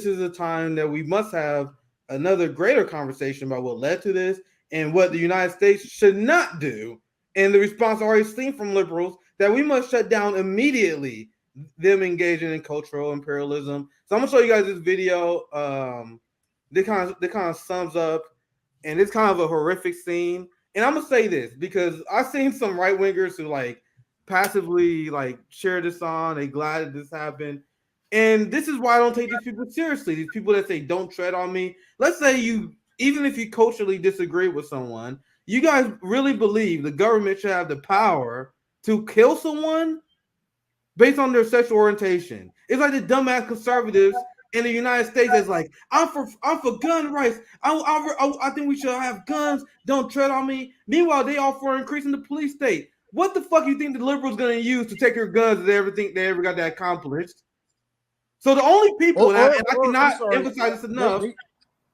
this is a time that we must have another greater conversation about what led to this and what the United States should not do. And the response already seen from liberals that we must shut down immediately them engaging in cultural imperialism. So I'm gonna show you guys this video. That kind of sums up, and it's kind of a horrific scene. And I'm gonna say this because I've seen some right wingers who like passively like share this on. They glad that this happened. And this is why I don't take these people seriously. These people that say don't tread on me. Let's say even if you culturally disagree with someone, you guys really believe the government should have the power to kill someone based on their sexual orientation. It's like the dumbass conservatives in the United States that's like, I'm for gun rights. I think we should have guns. Don't tread on me. Meanwhile, they all for increasing the police state. What the fuck you think the liberals gonna use to take your guns if they ever think they ever got that accomplished? So the only people, and I cannot emphasize this enough,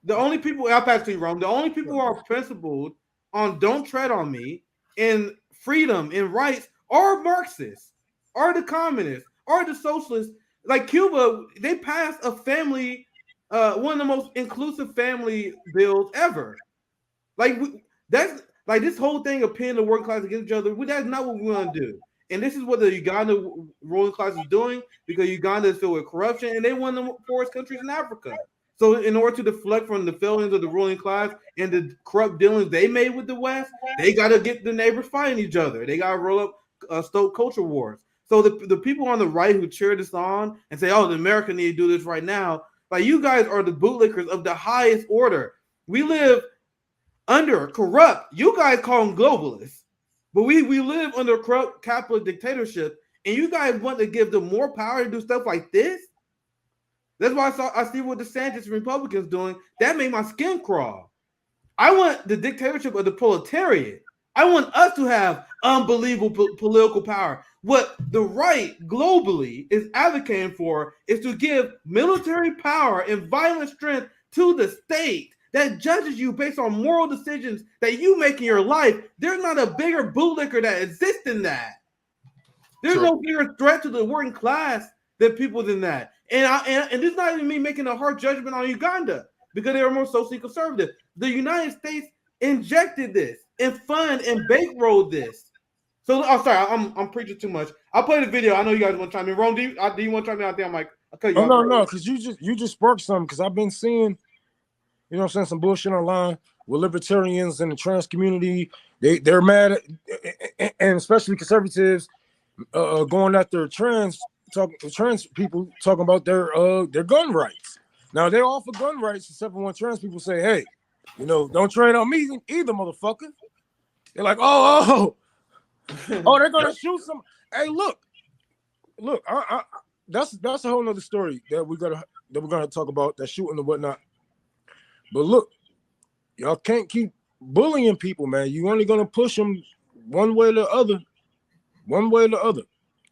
the only people, I'll pass to you, Rome, the only people who are principled on don't tread on me and freedom and rights are Marxists, are the communists, are the socialists. Like Cuba, they passed a family, one of the most inclusive family bills ever. That's like this whole thing of pitting the working class against each other. That's not what we want to do. And this is what the Uganda ruling class is doing because Uganda is filled with corruption and they one of the poorest countries in Africa. So in order to deflect from the failings of the ruling class and the corrupt dealings they made with the West, they got to get the neighbors fighting each other. They got to roll up stoke culture wars. So the people on the right who cheer this on and say, oh, the America need to do this right now, like you guys are the bootlickers of the highest order. We live under corrupt, you guys call them globalists. But we live under a corrupt capitalist dictatorship, and you guys want to give them more power to do stuff like this? That's why I see what DeSantis and Republicans doing. That made my skin crawl. I want the dictatorship of the proletariat. I want us to have unbelievable political power. What the right globally is advocating for is to give military power and violent strength to the state that judges you based on moral decisions that you make in your life. There's not a bigger bootlicker that exists than that. There's no bigger threat to the working class than people than that. And this is not even me making a hard judgment on Uganda because they are more socially conservative. The United States injected this and fund and bankrolled this. So, I'm preaching too much. I'll play the video. I know you guys want to chime in. Rome, do you want to chime in out there? I'm like, I'll cut you off. No, because you just sparked something because I've been seeing, you know what I'm saying, some bullshit online with libertarians and the trans community. They're mad at, and especially conservatives going after trans people talking about their gun rights. Now they're all for gun rights, except for when trans people say, hey, you know, don't trade on me either, motherfucker. They're like, oh, they're gonna shoot some. Hey, look, that's a whole nother story that we're gonna talk about, that shooting and whatnot. But look, y'all can't keep bullying people, man. You only gonna push them one way or the other.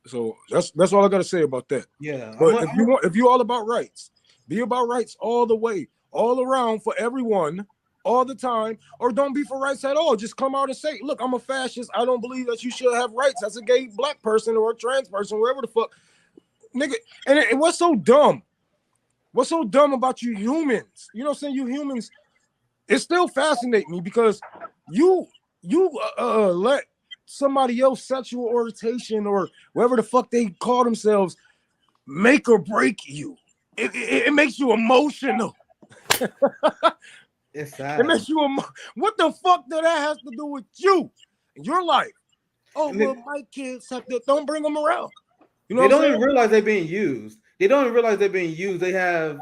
So that's all I gotta say about that. Yeah. But if you all about rights, be about rights all the way, all around, for everyone, all the time, or don't be for rights at all. Just come out and say, look, I'm a fascist. I don't believe that you should have rights as a gay black person or a trans person, wherever the fuck, nigga. And what's so dumb? What's so dumb about you humans? You know what I'm saying? You humans, it still fascinates me because you let somebody else sexual orientation or whatever the fuck they call themselves make or break you. It makes you emotional. It's sad. It makes you what the fuck that has to do with you and your life? Oh, well, my kids have to, don't bring them around. You know, they don't even realize they're being used. They have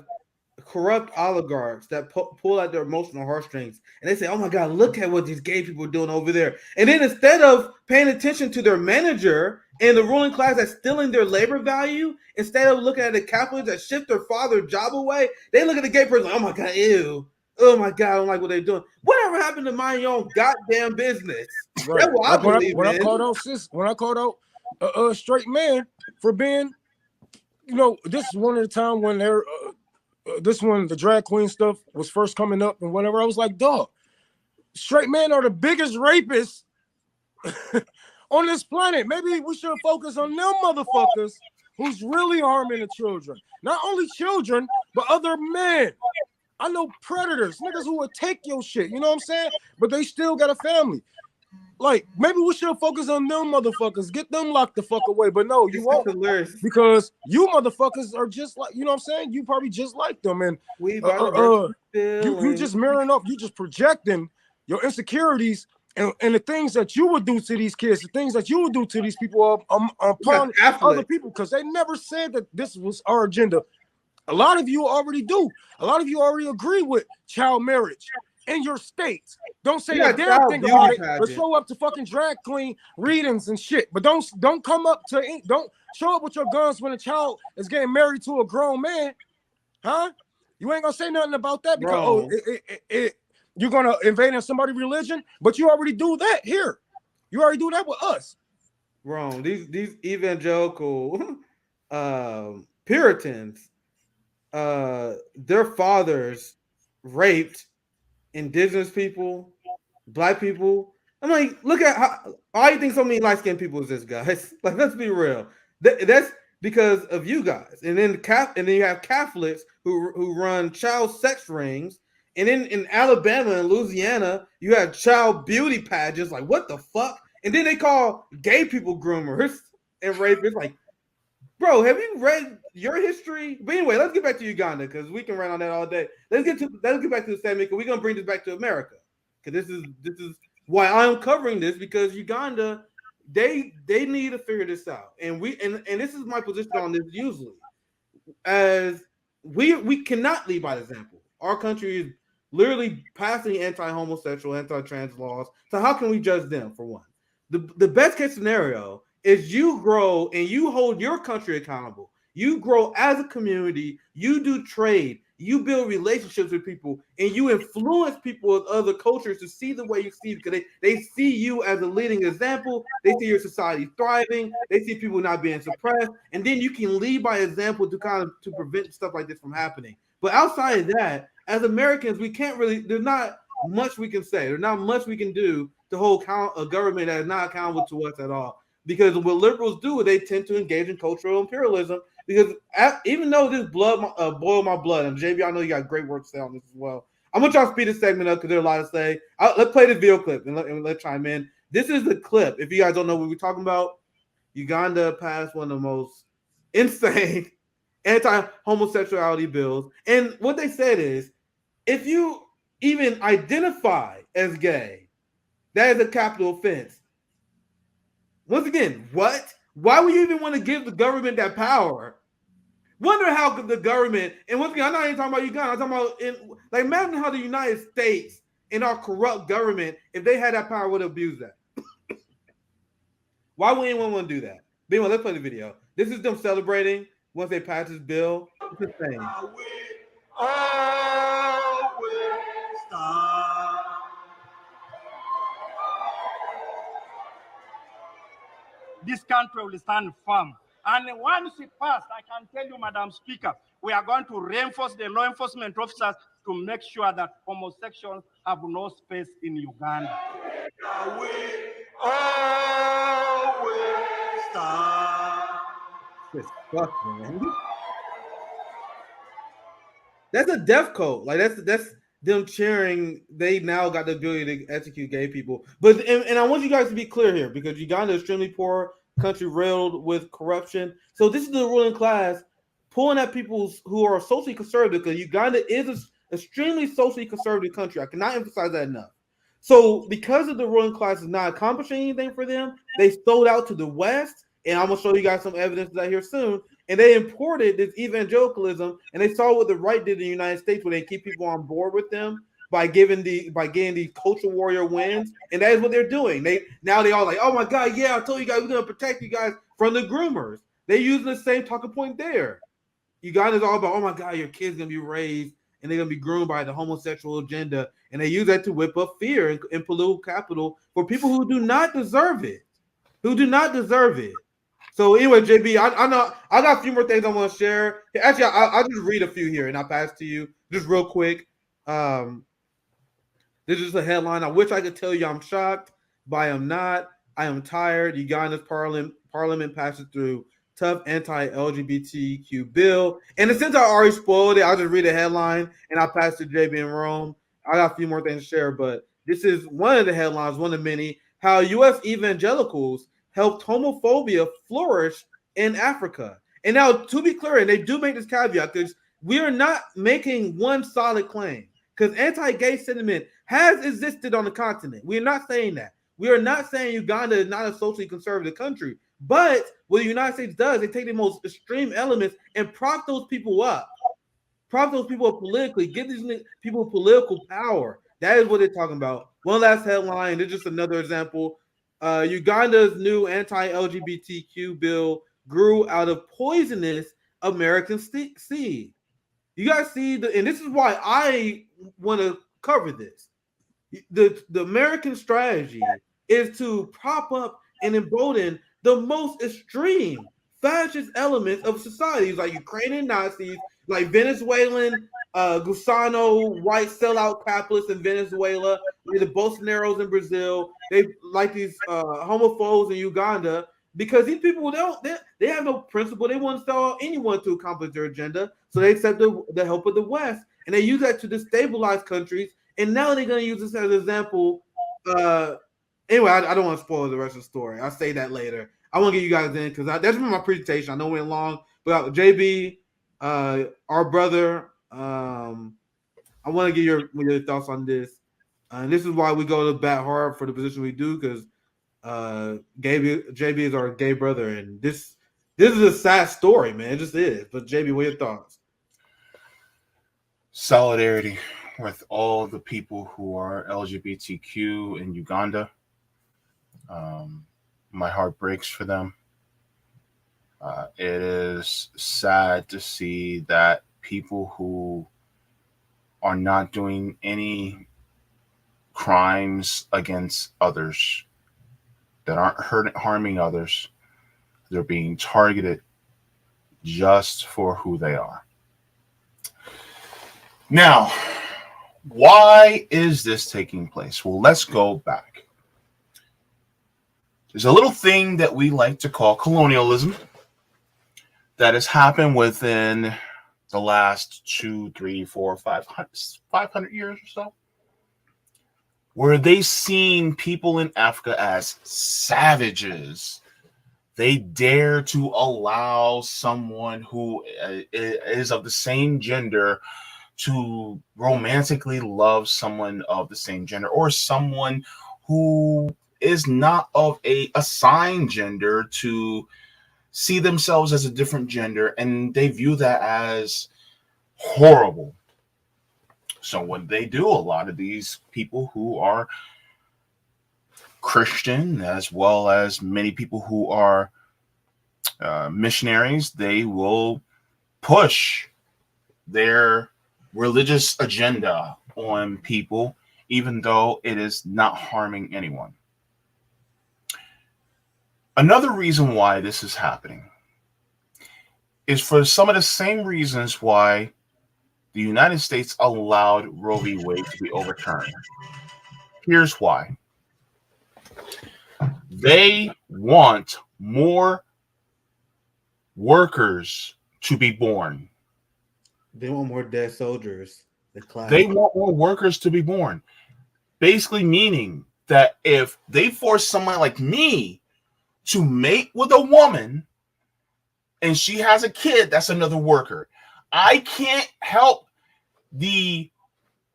corrupt oligarchs that pull out their emotional heartstrings, and they say, "Oh my God, look at what these gay people are doing over there." And then instead of paying attention to their manager and the ruling class that's stealing their labor value, instead of looking at the capitalists that shift their father's job away, they look at the gay person like, "Oh my God, ew. Oh my God, I don't like what they're doing." Whatever happened to mind your own goddamn business? Right. That's what I believe in. When I called out a straight man for being, you know, this is one of the time when they're the drag queen stuff was first coming up and whatever. I was like, dog, straight men are the biggest rapists on this planet. Maybe we should focus on them motherfuckers who's really harming the children. Not only children, but other men. I know predators, niggas who would take your shit, you know what I'm saying? But they still got a family. Like, maybe we should focus on them motherfuckers. Get them locked the fuck away. But no, you won't. Because you motherfuckers are just like, you know what I'm saying? You probably just like them. And you just mirroring up, you just projecting your insecurities and the things that you would do to these kids, the things that you would do to these people upon other people, because they never said that this was our agenda. A lot of you already do. A lot of you already agree with child marriage in your states. Don't say a damn thing about it, but show up to fucking drag queen readings and shit. But don't come up to, don't show up with your guns when a child is getting married to a grown man, huh? You ain't gonna say nothing about that because you're gonna invade in somebody's religion, but you already do that here. You already do that with us. Wrong. These evangelical Puritans, their fathers raped indigenous people, black people. I'm like, look at how you think so many light-skinned people is this, guys. Like, let's be real. That's because of you guys. And then you have Catholics who run child sex rings. And then in Alabama and Louisiana, you have child beauty pageants. Like, what the fuck? And then they call gay people groomers and rapists. Like, bro, have you read your history? But anyway, let's get back to Uganda because we can run on that all day. Let's get back to the statement because we're gonna bring this back to America. Because this is why I'm covering this, because Uganda, they need to figure this out. And this is my position on this usually. As we cannot lead by example. Our country is literally passing anti-homosexual, anti-trans laws. So how can we judge them for one? The best case scenario is you grow and you hold your country accountable. You grow as a community, you do trade, you build relationships with people, and you influence people of other cultures to see the way you see, because they see you as a leading example. They see your society thriving. They see people not being suppressed. And then you can lead by example to prevent stuff like this from happening. But outside of that, as Americans, we can't really, there's not much we can say. There's not much we can do to hold a government that is not accountable to us at all. Because what liberals do, they tend to engage in cultural imperialism. Because even though this boiled my blood, and JB, I know you got great work to say on this as well. I'm gonna try to speed this segment up because there's a lot to say. Let's play the video clip and let's chime in. This is the clip. If you guys don't know what we're talking about, Uganda passed one of the most insane anti-homosexuality bills, and what they said is, if you even identify as gay, that is a capital offense. Once again, what? Why would you even want to give the government that power? Wonder how the government, and once again, I'm not even talking about Uganda, I'm talking about, imagine how the United States and our corrupt government, if they had that power, would abuse that. Why would anyone want to do that? But anyway, let's play the video. This is them celebrating once they pass this bill. It's insane. This country will stand firm. And once it passed, I can tell you, Madam Speaker, we are going to reinforce the law enforcement officers to make sure that homosexuals have no space in Uganda. We always stand. Fuck, man. That's a death code. Like that's them cheering. They now got the ability to execute gay people. But and I want you guys to be clear here, because Uganda is extremely poor country, riddled with corruption. So this is the ruling class pulling at people who are socially conservative, because Uganda is an extremely socially conservative country. I cannot emphasize that enough. So because of the ruling class is not accomplishing anything for them, they sold out to the West. And I'm gonna show you guys some evidence of that here soon. And they imported this evangelicalism, and they saw what the right did in the United States, where they keep people on board with them by getting these culture warrior wins. And that is what they're doing. They all like, oh my God, yeah, I told you guys we're gonna protect you guys from the groomers. They're using the same talking point there. Uganda's all about, oh my God, your kid's gonna be raised and they're gonna be groomed by the homosexual agenda, and they use that to whip up fear and political capital for people who do not deserve it. So anyway, JB, I know I got a few more things I want to share. Actually, I'll just read a few here and I'll pass to you just real quick. This is a headline. I wish I could tell you I'm shocked, but I am not. I am tired. Uganda's parliament passes through tough anti-LGBTQ bill. And since I already spoiled it, I'll just read the headline and I'll pass to JB in Rome. I got a few more things to share, but this is one of the headlines, one of many, how U.S. evangelicals helped homophobia flourish in Africa. And now, to be clear, and they do make this caveat, because we are not making one solid claim, because anti-gay sentiment has existed on the continent. We are not saying that. We are not saying Uganda is not a socially conservative country. But what the United States does, they take the most extreme elements and prop those people up. Prop those people up politically. Give these people political power. That is what they're talking about. One last headline. This is just another example. Uganda's new anti-LGBTQ bill grew out of poisonous American seed. You guys see, and this is why I want to cover this. The American strategy is to prop up and embolden the most extreme fascist elements of societies, like Ukrainian Nazis, like Venezuelan Gusano white sellout capitalists in Venezuela, like the Bolsonaros in Brazil. They like these homophobes in Uganda, because these people they have no principle. They want to sell anyone to accomplish their agenda, so they accept the help of the West, and they use that to destabilize countries. And now they're going to use this as an example. Anyway, I don't want to spoil the rest of the story. I'll say that later. I want to get you guys in, because that's been my presentation. I know it went long, but JB, our brother, I want to get your thoughts on this. And this is why we go to bat hard for the position we do, because JB is our gay brother, and this is a sad story, man. It just is. But JB, what are your thoughts? Solidarity with all the people who are LGBTQ in Uganda. My heart breaks for them. It is sad to see that people who are not doing any crimes against others, that aren't harming others, they're being targeted just for who they are. Now, why is this taking place? Well, let's go back. There's a little thing that we like to call colonialism that has happened within the last 200, 300, 400, 500 years or so, where they've seen people in Africa as savages. They dare to allow someone who is of the same gender to romantically love someone of the same gender, or someone who is not of a assigned gender to see themselves as a different gender, and they view that as horrible. So what they do, a lot of these people who are Christian, as well as many people who are missionaries, they will push their religious agenda on people, even though it is not harming anyone. Another reason why this is happening is for some of the same reasons why the United States allowed Roe v. Wade to be overturned. Here's why. They want more workers to be born. They want more dead soldiers. They want more workers to be born. Basically meaning that if they force someone like me to mate with a woman and she has a kid, that's another worker. I can't help the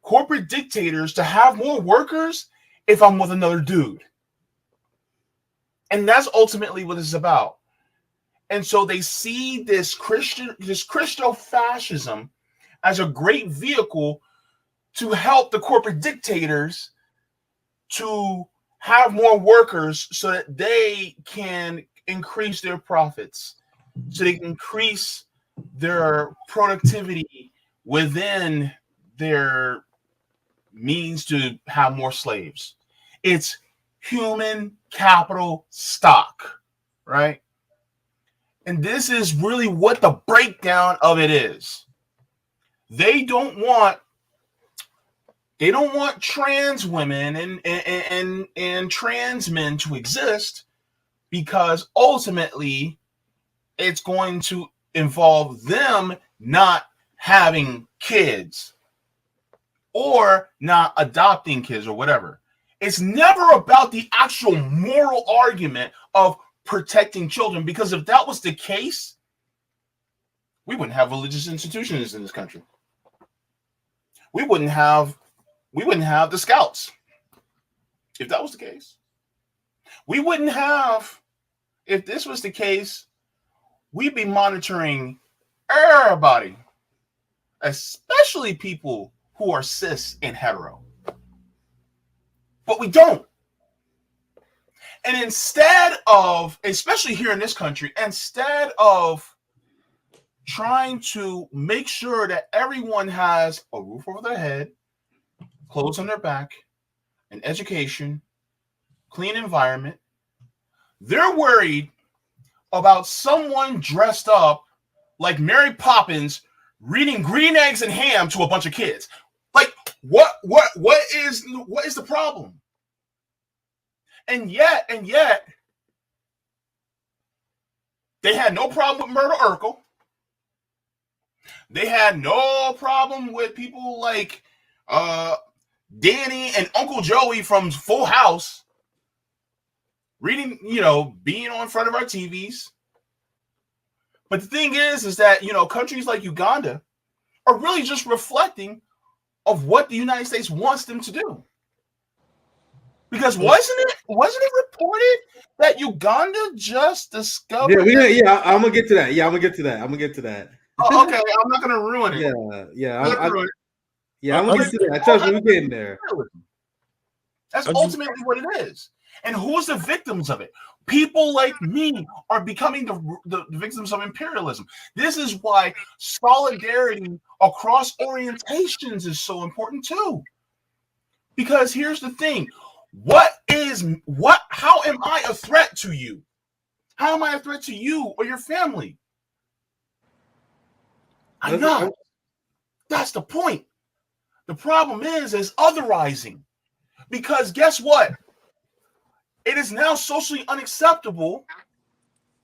corporate dictators to have more workers if I'm with another dude. And that's ultimately what it's about. And so they see this Christo-fascism as a great vehicle to help the corporate dictators to have more workers so that they can increase their profits, so they can increase their productivity within their means to have more slaves. It's human capital stock, right? And this is really what the breakdown of it is. They don't want trans women and trans men to exist, because ultimately it's going to involve them not having kids or not adopting kids or whatever. It's never about the actual moral argument of protecting children, because if that was the case, we wouldn't have religious institutions in this country. We wouldn't have the Scouts if that was the case. We wouldn't have, if this was the case, we'd be monitoring everybody, especially people who are cis and hetero. But we don't. And instead of, especially here in this country, instead of trying to make sure that everyone has a roof over their head, clothes on their back, an education, clean environment, they're worried about someone dressed up like Mary Poppins reading Green Eggs and Ham to a bunch of kids. Like, what is the problem? And yet, they had no problem with Myrtle Urkel. They had no problem with people like Danny and Uncle Joey from Full House reading, being on front of our TVs. But the thing is that, countries like Uganda are really just reflecting of what the United States wants them to do. Because wasn't it reported that Uganda just discovered? I'm gonna get to that. I'm gonna get to that. Oh, okay, I'm not gonna ruin it. I'm gonna get to that. Trust me, we're getting there. That's ultimately what it is. And who's the victims of it? People like me are becoming the victims of imperialism. This is why solidarity across orientations is so important too. Because here's the thing. How am I a threat to you? How am I a threat to you or your family? I'm not. That's the point. The problem is otherizing. Because guess what? It is now socially unacceptable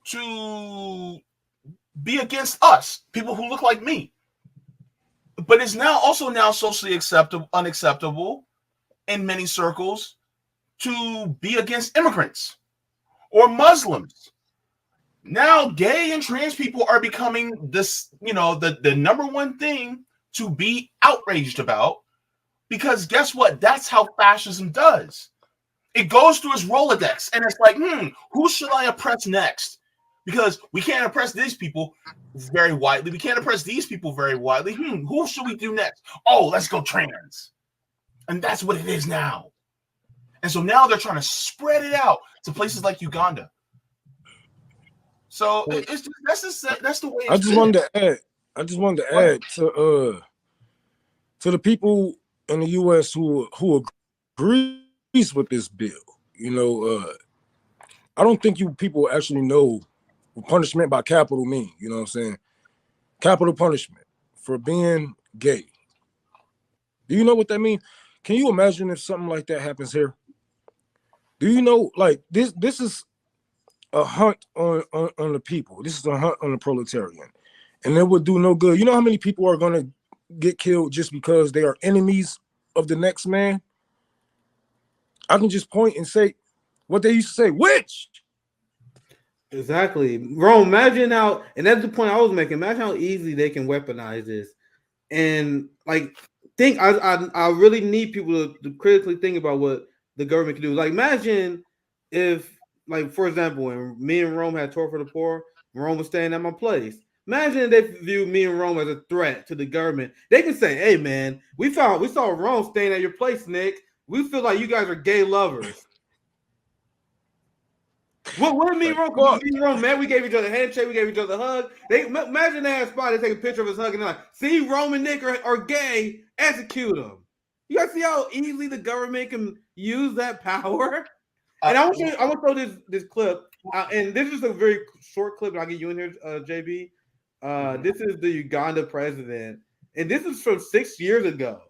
to be against us, people who look like me. But it's now socially unacceptable in many circles to be against immigrants or Muslims. Now, gay and trans people are becoming this, the number one thing to be outraged about, because guess what? That's how fascism does. It goes through its Rolodex, and it's like, who should I oppress next? Because we can't oppress these people very widely. We can't oppress these people very widely. Who should we do next? Oh, let's go trans. And that's what it is now. And so now they're trying to spread it out to places like Uganda. So that's the way. I just wanted to add to the people in the U.S. who agrees with this bill. I don't think you people actually know what punishment by capital mean. You know what I'm saying? Capital punishment for being gay. Do you know what that means? Can you imagine if something like that happens here? Do you know, like, this is a hunt on the people. This is a hunt on the proletarian. And it would do no good. You know how many people are going to get killed just because they are enemies of the next man? I can just point and say what they used to say, witch! Exactly. Rome, imagine how, and that's the point I was making, imagine how easy they can weaponize this. And, like, I really need people to critically think about what the government can do. Like, imagine if, like, for example, when me and Rome had Tour for the Poor, Rome was staying at my place. Imagine if they view me and Rome as a threat to the government. They can say, "Hey, man, we saw Rome staying at your place, Nick. We feel like you guys are gay lovers." What me and Rome, man, we gave each other a handshake, we gave each other a hug. Imagine they had a spot, they take a picture of us hugging, and they're like, "See, Rome and Nick are gay, execute them." You guys see how easily the government can use that power? And I want to show this clip, and this is a very short clip. And I'll get you in here, JB. This is the Uganda president, and this is from 6 years ago.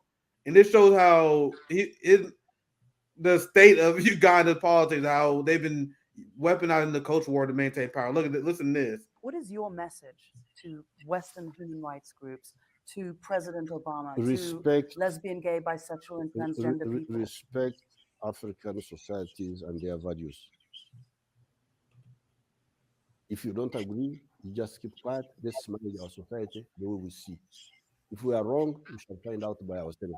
And this shows how the state of Uganda politics, how they've been weaponizing the culture war to maintain power. Look at this. Listen to this. What is your message to Western human rights groups, to President Obama, Respect, to lesbian, gay, bisexual, and transgender people? Respect African societies and their values. If you don't agree, you just keep quiet. Let's manage our society the way we see. If we are wrong, we shall find out by ourselves.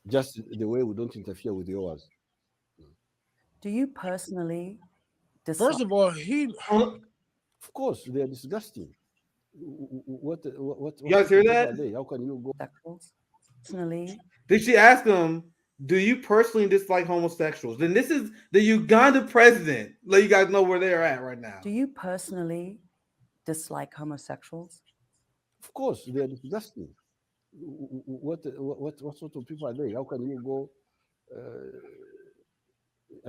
Just the way we don't interfere with yours. Do you personally First of all, of course, they are disgusting. What you guys hear that? How can you go? Personally, did she ask him, do you personally dislike homosexuals? Then this is the Uganda president. Let you guys know where they're at right now. Do you personally dislike homosexuals? Of course, they are disgusting. What sort of people are they? How can you go?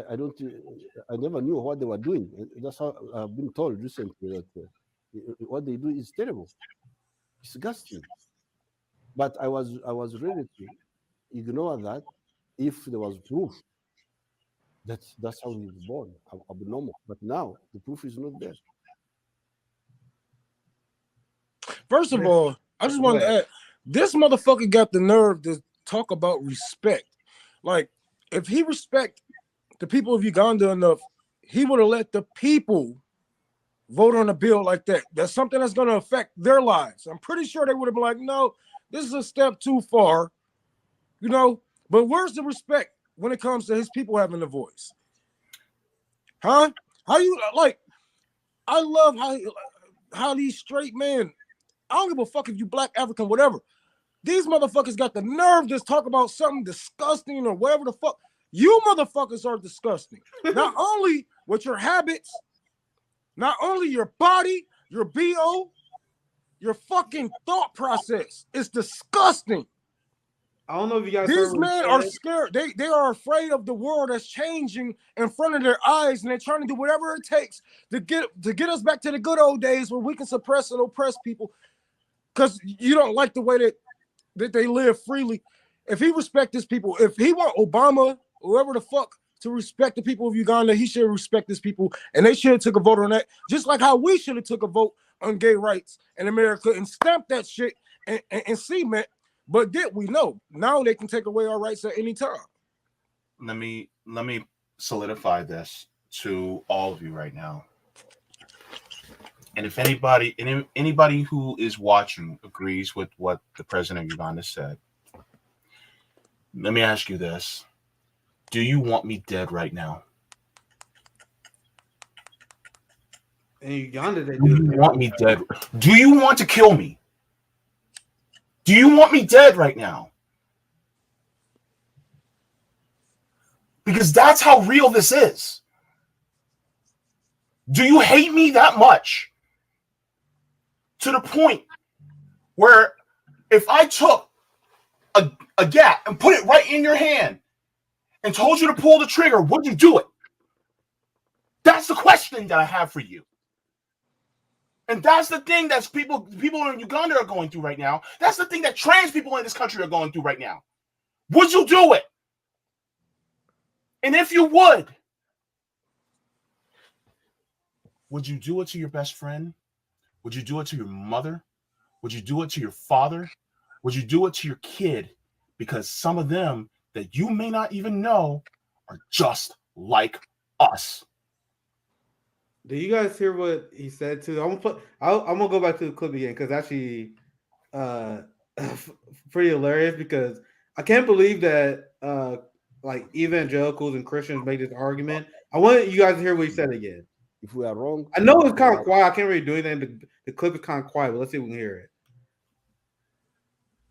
I never knew what they were doing. That's how I've been told recently that what they do is terrible, disgusting. But I was ready to ignore that if there was proof that that's how he was born, abnormal. But now the proof is not there. First of all, I just wanted to add, this motherfucker got the nerve to talk about respect. Like, if he respect the people of Uganda enough, he would have let the people vote on a bill like that. That's something that's going to affect their lives. I'm pretty sure they would have been like, no, this is a step too far, you know. But where's the respect when it comes to his people having a voice? Huh? How you like? I love how these straight men. I don't give a fuck if you black, African, whatever. These motherfuckers got the nerve to talk about something disgusting or whatever the fuck. You motherfuckers are disgusting. Not only with your habits, not only your body, your BO, your fucking thought process. It's disgusting. I don't know if you guys. These men are scared. They are afraid of the world that's changing in front of their eyes, and they're trying to do whatever it takes to get us back to the good old days where we can suppress and oppress people. Because you don't like the way that they live freely. If he respect his people, if he want Obama, whoever the fuck, to respect the people of Uganda, he should respect his people, and they should have took a vote on that, just like how we should have took a vote on gay rights in America and stamped that shit and cement. But did we know? Now they can take away our rights at any time. Let me solidify this to all of you right now. And if anybody who is watching agrees with what the president of Uganda said, let me ask you this. Do you want me dead right now? In Uganda, they do. You want me dead? Do you want to kill me? Do you want me dead right now? Because that's how real this is. Do you hate me that much? To the point where if I took a gat and put it right in your hand and told you to pull the trigger, would you do it? That's the question that I have for you. And that's the thing that people in Uganda are going through right now. That's the thing that trans people in this country are going through right now. Would you do it? And if you would you do it to your best friend? Would you do it to your mother? Would you do it to your father? Would you do it to your kid? Because some of them that you may not even know are just like us. Do you guys hear what he said too? I'm gonna go back to the clip again because actually pretty hilarious, because I can't believe that like evangelicals and Christians make this argument. I want you guys to hear what he said again. If we are wrong, I know it's kind of quiet. I can't really do anything. The clip is kind of quiet, but let's see if we can hear it.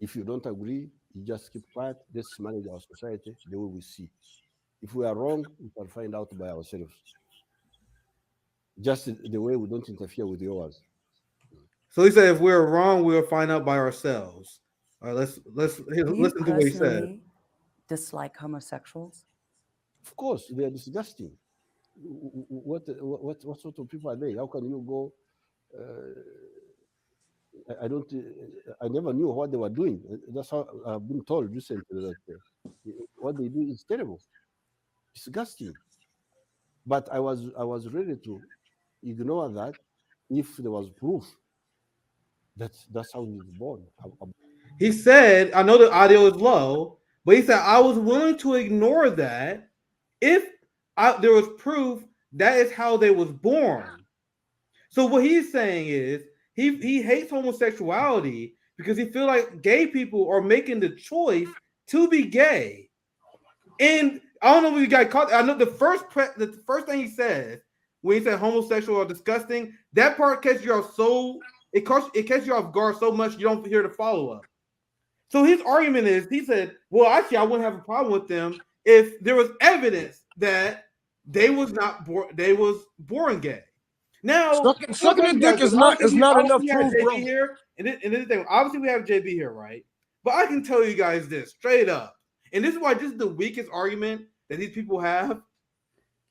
If you don't agree, you just keep quiet. Let's manage our society the way we see. If we are wrong, we can find out by ourselves. Just the way we don't interfere with yours. So he said, if we're wrong, we'll find out by ourselves. All right, let's listen to what he said. Dislike homosexuals? Of course, they are disgusting. What sort of people are they? How can you go? I never knew what they were doing. That's how I've been told recently that what they do is terrible, disgusting. But I was ready to ignore that if there was proof that that's how he was born. He said, I know the audio is low, but he said, I was willing to ignore that if there was proof that is how they was born. So what he's saying is he hates homosexuality because he feels like gay people are making the choice to be gay. And I don't know if you got caught. I know the first thing he says when he said homosexual or disgusting, that part catches you off it catches you off guard so much you don't hear the follow up. So his argument is, he said, well, actually, I wouldn't have a problem with them if there was evidence that they was born gay. Now, sucking a dick is not enough proof, bro. Here, and this thing, obviously we have JB here, right? But I can tell you guys this straight up, and this is why this is the weakest argument that these people have.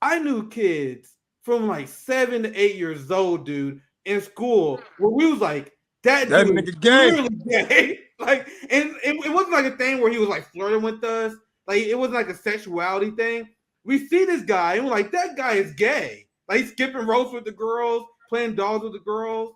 I knew kids from like 7 to 8 years old, dude, in school, where we was like, that dude nigga gay. Really gay. Like, and it wasn't like a thing where he was like flirting with us. Like, it wasn't like a sexuality thing. We see this guy, and we're like, that guy is gay. Like, he's skipping ropes with the girls, playing dolls with the girls.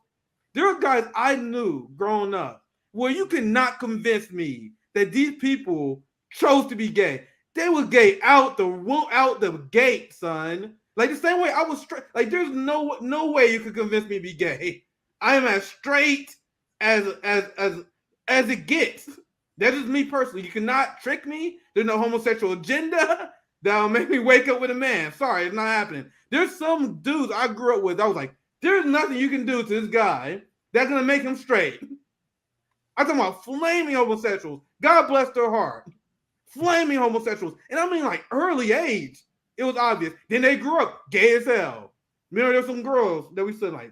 There are guys I knew growing up where you cannot convince me that these people chose to be gay. They were gay out the gate, son. Like the same way I was straight. Like, there's no way you could convince me to be gay. I am as straight as it gets. That's just me personally. You cannot trick me. There's no homosexual agenda that'll make me wake up with a man. Sorry, it's not happening. There's some dudes I grew up with. I was like, there's nothing you can do to this guy that's gonna make him straight. I'm talking about flaming homosexuals. God bless their heart. Flaming homosexuals. And I mean like early age. It was obvious. Then they grew up gay as hell. Remember, there's some girls that we said like,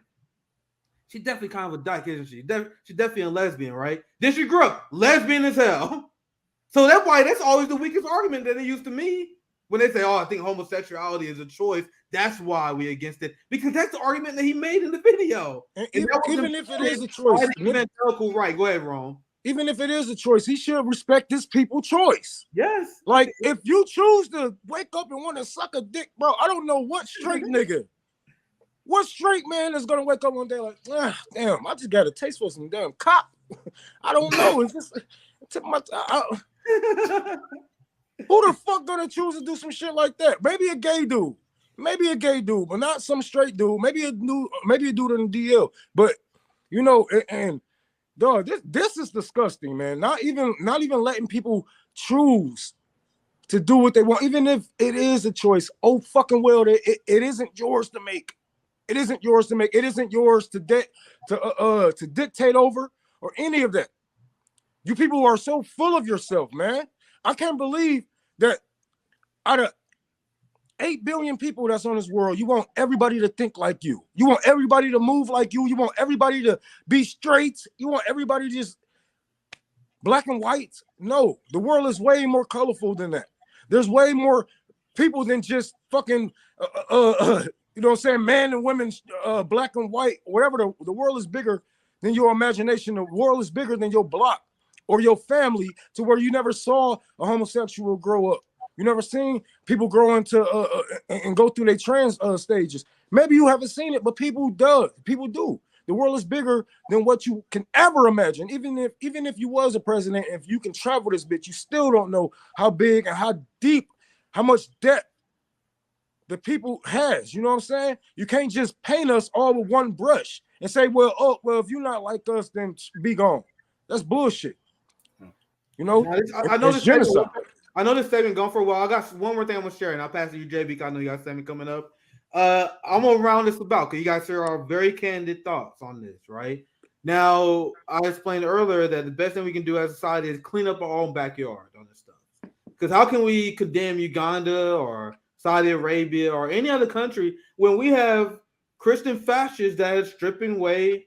she's definitely kind of a dyke, isn't she? She's definitely a lesbian, right? Then she grew up lesbian as hell. So that's always the weakest argument that they use to me. When they say, oh, I think homosexuality is a choice, that's why we're against it. Because that's the argument that he made in the video. And even if it is a choice. Evangelical right. Go ahead, Ron. Even if it is a choice, he should respect his people's choice. Yes. Like, if you choose to wake up and want to suck a dick, bro, I don't know what straight nigga. What straight man is going to wake up one day like, damn, I just got a taste for some damn cop. I don't know. It's just... Who the fuck gonna choose to do some shit like that? Maybe a gay dude, but not some straight dude. Maybe a dude in the DL. But you know, and dog, this is disgusting, man. Not even letting people choose to do what they want, even if it is a choice. Oh fucking well, it isn't yours to make. It isn't yours to make. It isn't yours to dictate over or any of that. You people are so full of yourself, man. I can't believe that out of 8 billion people that's on this world, you want everybody to think like you. You want everybody to move like you. You want everybody to be straight. You want everybody to just black and white. No, the world is way more colorful than that. There's way more people than just fucking, you know what I'm saying, man and women, black and white, whatever. The world is bigger than your imagination. The world is bigger than your block or your family, to where you never saw a homosexual grow up. You never seen people grow into and go through their trans stages. Maybe you haven't seen it, but people do. The world is bigger than what you can ever imagine. Even if you was a president, if you can travel this bitch, you still don't know how big and how deep, how much depth the people has. You know what I'm saying? You can't just paint us all with one brush and say, well, if you're not like us, then be gone. That's bullshit. You know, I know this genocide. I know this segment going for a while. I got one more thing I'm gonna share, and I'll pass it to you, JB, because I know you got a segment coming up. I'm gonna round this about because you guys share our very candid thoughts on this, right? Now, I explained earlier that the best thing we can do as a society is clean up our own backyard on this stuff. Because how can we condemn Uganda or Saudi Arabia or any other country when we have Christian fascists that are stripping away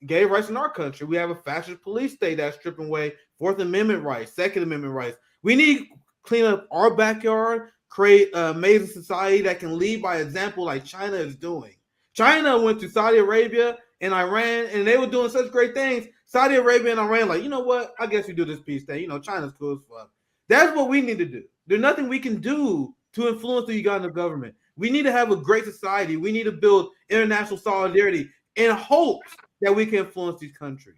gay rights in our country? We have a fascist police state that's stripping away Fourth Amendment rights, Second Amendment rights. We need to clean up our backyard, create an amazing society that can lead by example like China is doing. China went to Saudi Arabia and Iran, and they were doing such great things. Saudi Arabia and Iran, like, you know what? I guess we do this peace thing. You know, China's cool as fuck. That's what we need to do. There's nothing we can do to influence the Ugandan government. We need to have a great society. We need to build international solidarity in hopes that we can influence these countries.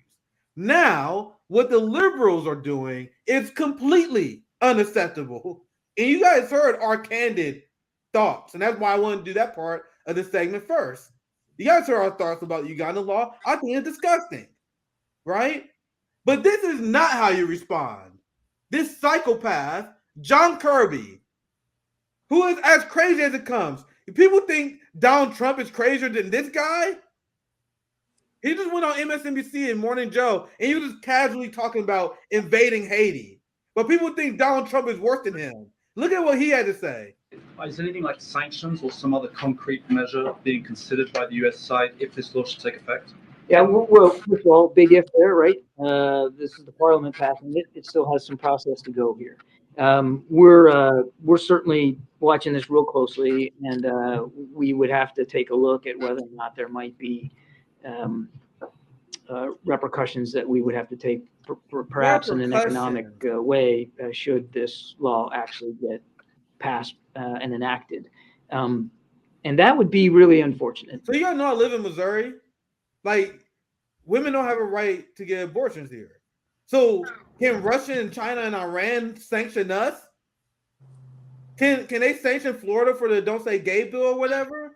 Now, what the liberals are doing is completely unacceptable. And you guys heard our candid thoughts. And that's why I want to do that part of the segment first. You guys heard our thoughts about Uganda law. I think it's disgusting, right? But this is not how you respond. This psychopath, John Kirby, who is as crazy as it comes. If people think Donald Trump is crazier than this guy, he just went on MSNBC and Morning Joe, and he was just casually talking about invading Haiti. But people think Donald Trump is worse than him. Look at what he had to say. Is anything like sanctions or some other concrete measure being considered by the U.S. side if this law should take effect? Yeah, well, first of all, big if there, right? This is the Parliament passing it. It still has some process to go here. We're certainly watching this real closely, and we would have to take a look at whether or not there might be repercussions that we would have to take, perhaps in an economic way, should this law actually get passed and enacted. And that would be really unfortunate. So you guys know I live in Missouri. Like, women don't have a right to get abortions here. So can Russia and China and Iran sanction us? Can they sanction Florida for the Don't Say Gay bill or whatever?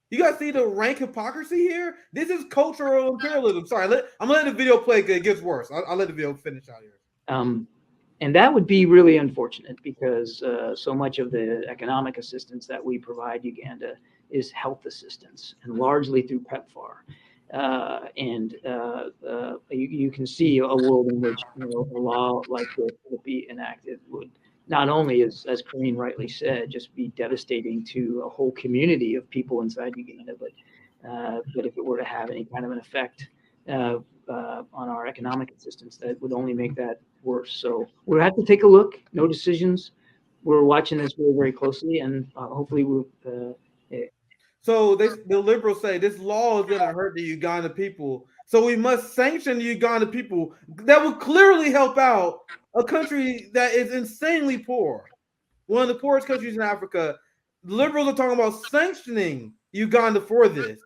You guys see the rank hypocrisy here? This is cultural imperialism. Sorry, I'm gonna let the video play because it gets worse. I'll let the video finish out here. And that would be really unfortunate because so much of the economic assistance that we provide Uganda is health assistance, and largely through PEPFAR. You can see a world in which a law like this would be enacted would not only, as Karine rightly said, just be devastating to a whole community of people inside Uganda, but if it were to have any kind of an effect on our economic assistance, that would only make that worse. So we'll have to take a look. No decisions. We're watching this very, very closely, and hopefully we'll. So the liberals say this law is going to hurt the Uganda people. So we must sanction the Uganda people. That would clearly help out a country that is insanely poor. One of the poorest countries in Africa. Liberals are talking about sanctioning Uganda for this.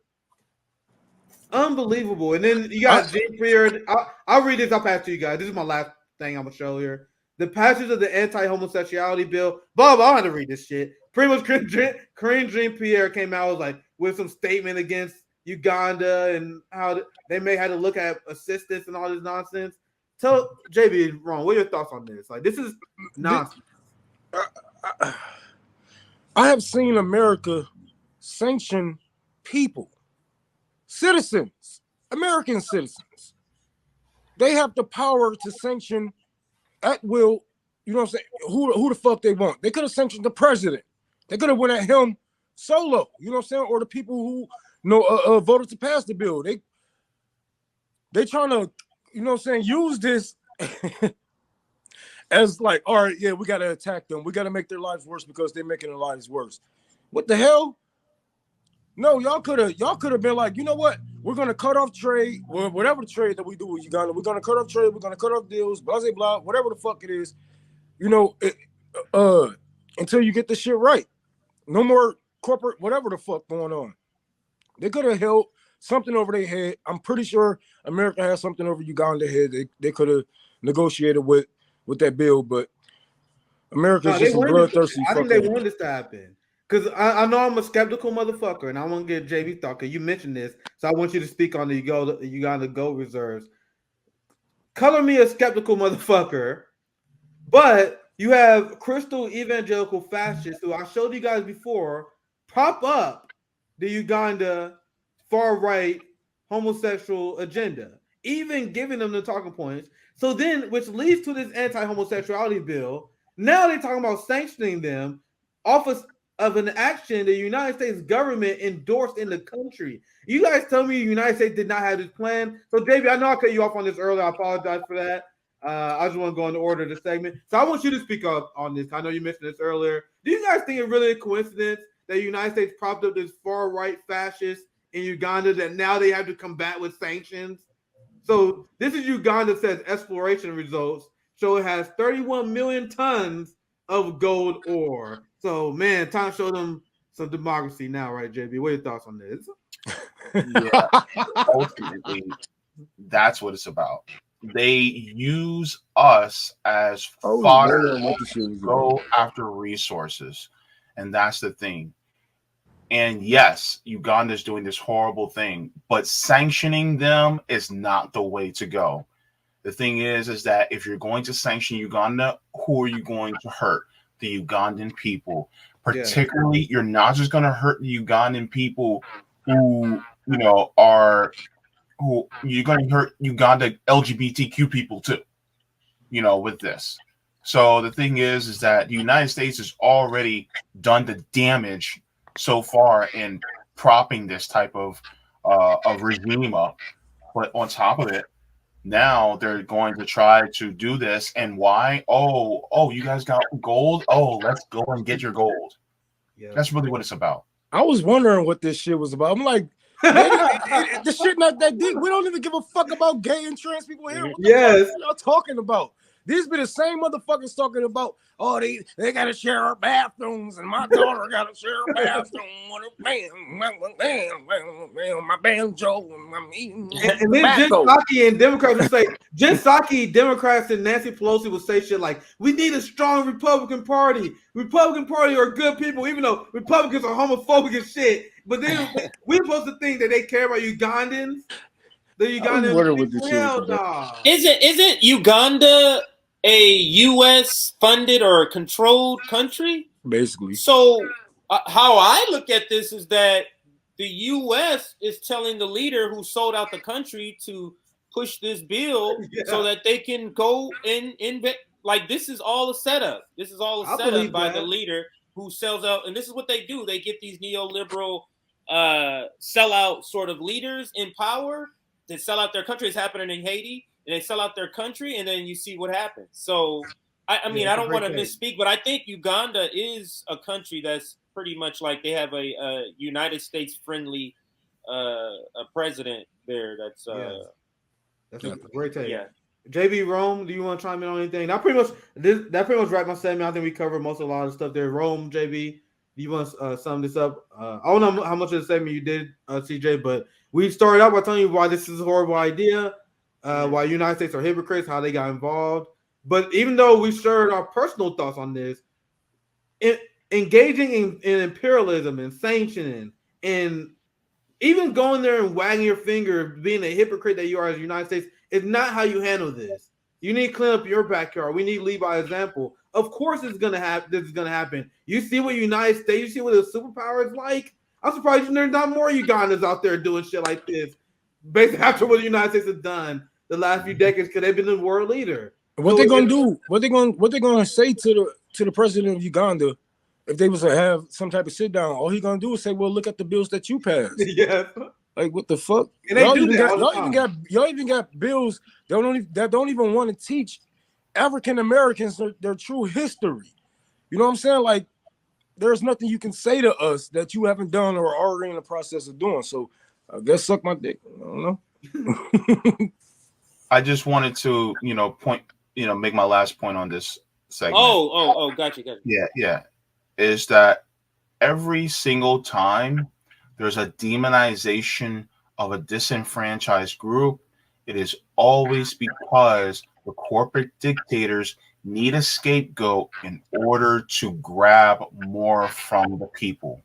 Unbelievable. And then you got Jean Pierre. I'll read this. I'll pass to you guys. This is my last thing I'm going to show here. The passage of the anti-homosexuality bill. Bob, I don't have to read this shit. Pretty much, Karine Jean-Pierre came out with some statement against Uganda and how they may have to look at assistance and all this nonsense. Tell JB wrong. What are your thoughts on this? Like, this is nonsense. I have seen America sanction people, citizens, American citizens. They have the power to sanction at will. You know what I'm saying? Who the fuck they want? They could have sanctioned the president. They could have went at him solo, you know what I'm saying? Or the people who voted to pass the bill. They trying to, you know what I'm saying, use this as like, all right, yeah, we got to attack them. We got to make their lives worse because they're making their lives worse. What the hell? No, y'all could have been like, you know what? We're gonna cut off trade, or whatever the trade that we do with Uganda. We're gonna cut off trade. We're gonna cut off deals. Blah blah blah. Whatever the fuck it is, until you get this shit right. No more corporate, whatever the fuck going on. They could have held something over their head. I'm pretty sure America has something over Uganda's head. They could have negotiated with that bill, but America's just bloodthirsty. I think they want this to happen. Because I know I'm a skeptical motherfucker, and I want to get JB thought, because you mentioned this, so I want you to speak on the Uganda gold reserves. Color me a skeptical motherfucker, but you have crystal evangelical fascists who I showed you guys before prop up the Uganda far-right homosexual agenda, even giving them the talking points. So then, which leads to this anti-homosexuality bill. Now they're talking about sanctioning them off of an action the United States government endorsed in the country. You guys tell me the United States did not have this plan. So, JB, I know I cut you off on this earlier. I apologize for that. I just want to go in the order of the segment. So I want you to speak up on this. I know you mentioned this earlier. Do you guys think it's really a coincidence that the United States propped up this far-right fascist in Uganda that now they have to combat with sanctions? So this is Uganda says exploration results show it has 31 million tons of gold ore. So, man, time to show them some democracy now, right, JB? What are your thoughts on this? Yeah, ultimately, that's what it's about. They use us as I was fodder wondering what the shit was to go about. after resources, and that's the thing. And yes, Uganda is doing this horrible thing, but sanctioning them is not the way to go. The thing is that if you're going to sanction Uganda, who are you going to hurt? The Ugandan people. Particularly, you're not just going to hurt the Ugandan people who, who you're going to hurt Uganda LGBTQ people too, with this. So the thing is that the United States has already done the damage so far in propping this type of regime up. But on top of it, now they're going to try to do this. And why? Oh, you guys got gold? Oh, let's go and get your gold. Yeah. That's really what it's about. I was wondering what this shit was about. I'm like, the shit not that deep. We don't even give a fuck about gay and trans people here. What the fuck are y'all talking about? These be the same motherfuckers talking about, oh, they got to share our bathrooms, and my daughter got to share a bathroom with my banjo. And then Jen Psaki and Democrats would say, Jen Psaki, Democrats, and Nancy Pelosi would say shit like, we need a strong Republican Party. Republican Party are good people, even though Republicans are homophobic and shit. But then we're supposed to think that they care about Ugandans. The Ugandans, hell nah. Isn't Uganda a U.S. funded or controlled country? Basically. So how I look at this is that the U.S. is telling the leader who sold out the country to push this bill so that they can go and invest. Like, this is all a setup. This is all a setup by the leader who sells out. And this is what they do. They get these neoliberal sellout sort of leaders in power that sell out their country. It's happening in Haiti. And they sell out their country, and then you see what happens. So, I mean, I don't want to misspeak, but I think Uganda is a country that's pretty much like they have a United States friendly a president there. That's a great take. Yeah. JB Rome, do you want to chime in on anything? That pretty much wrapped my segment. I think we covered a lot of stuff there. Rome, JB, do you want to sum this up? I don't know how much of the segment you did, CJ, but we started out by telling you why this is a horrible idea. Why United States are hypocrites, how they got involved. But even though we shared our personal thoughts on this, engaging in imperialism and sanctioning and even going there and wagging your finger, being a hypocrite that you are as the United States, is not how you handle this. You need to clean up your backyard. We need to lead by example. Of course this is gonna happen. You see what United States, you see what the superpower is like? I'm surprised there's not more Ugandans out there doing shit like this. Basically after what the United States has done the last few decades, because they've been the world leader. What they gonna do? What they gonna say to the president of Uganda if they was to have some type of sit down? All he gonna do is say, "Well, look at the bills that you passed." Yeah. Like, what the fuck? And y'all even got bills that don't even want to teach African Americans their true history. You know what I'm saying? Like, there's nothing you can say to us that you haven't done or are already in the process of doing. So, I guess suck my dick. I don't know. I just wanted to, make my last point on this segment. Gotcha. Yeah. Is that every single time there's a demonization of a disenfranchised group, it is always because the corporate dictators need a scapegoat in order to grab more from the people.